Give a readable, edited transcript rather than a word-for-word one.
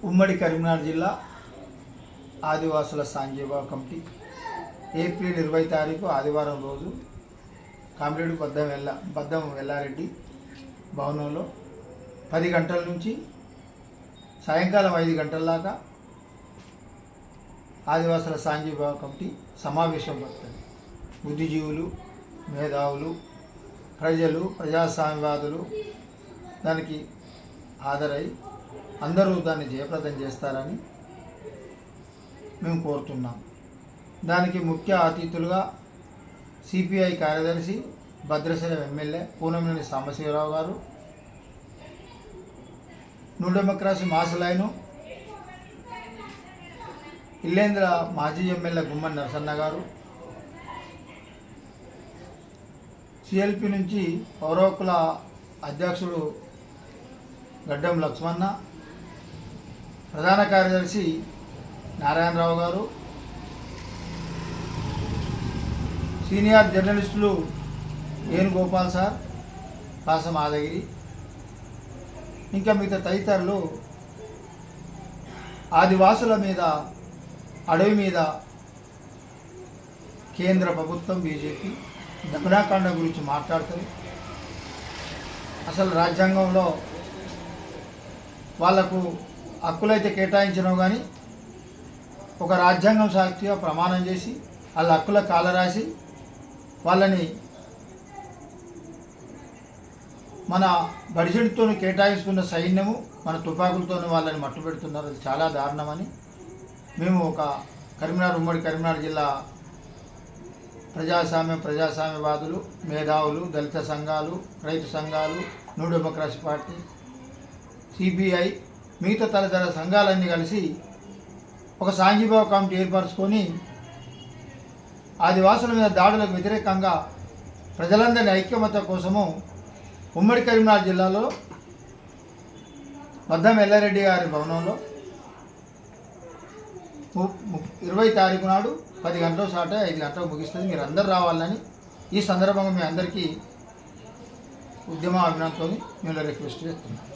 ఉమ్మడి కరీంనగర్ జిల్లా ఆదివాసుల సాంఘీభావ కమిటీ ఏప్రిల్ 20 తారీఖు ఆదివారం రోజు కామ్రేడ్ బద్దం ఎల్లారెడ్డి భవనంలో 10 గంటల నుంచి సాయంకాలం 5 గంటల దాకా ఆదివాసుల సాంఘీభావ కమిటీ సమావేశం పడుతుంది. బుద్ధిజీవులు, మేధావులు, ప్రజలు, ప్రజాస్వామ్యవాదులు దానికి హాజరై అందరూ దాన్ని జయప్రదం చేస్తారని మేము కోరుతున్నాం. దానికి ముఖ్య అతిథులుగా సిపిఐ కార్యదర్శి భద్రాచలం ఎమ్మెల్యే పూనంనేని సాంబశివరావు గారు, న్యూ డెమోక్రసీ మాసలైను ఇల్లేంద్ర మాజీ ఎమ్మెల్యే గుమ్మడి నరసన్న గారు, సిఎల్పి నుంచి పౌరకుల అధ్యక్షుడు గడ్డం లక్ష్మణ, ప్రధాన కార్యదర్శి నారాయణరావు గారు, సీనియర్ జర్నలిస్టులు వేణుగోపాల్ సార్, కాసం ఆదగిరి, ఇంకా మిగతా తదితరులు ఆదివాసుల మీద, అడవి మీద కేంద్ర ప్రభుత్వం బీజేపీ దమనకాండ గురించి మాట్లాడుతుంది. అసలు రాజ్యాంగంలో వాళ్లకు హక్కులైతే కేటాయించినో కానీ ఒక రాజ్యాంగం సాక్షిగా ప్రమాణం చేసి వాళ్ళ హక్కుల కాలరాసి వాళ్ళని మన బడిసెడితో కేటాయించుకున్న సైన్యము మన తుపాకులతో వాళ్ళని మట్టుపెడుతున్నారు. అది చాలా దారుణమని మేము ఉమ్మడి కరీంనగర్ జిల్లా ప్రజాస్వామ్యవాదులు, మేధావులు, దళిత సంఘాలు, రైతు సంఘాలు, న్యూ డెమోక్రసీ పార్టీ, సిపిఐ, మిగతా తదితర సంఘాలన్నీ కలిసి ఒక సాంఘీభావ కమిటీ ఏర్పరచుకొని ఆదివాసుల మీద దాడులకు వ్యతిరేకంగా ప్రజలందరి ఐక్యమత్య కోసము ఉమ్మడి కరీంనగర్ జిల్లాలో బద్దం ఎల్లారెడ్డి గారి భవనంలో 20 తారీఖు నాడు 10 గంటల స్టార్ట్ 5 గంటలకు ముగిస్తుంది. మీరు అందరు రావాలని ఈ సందర్భంగా మీ అందరికీ ఉద్యమ అభినందనతో మేము రిక్వెస్ట్ చేస్తున్నాం.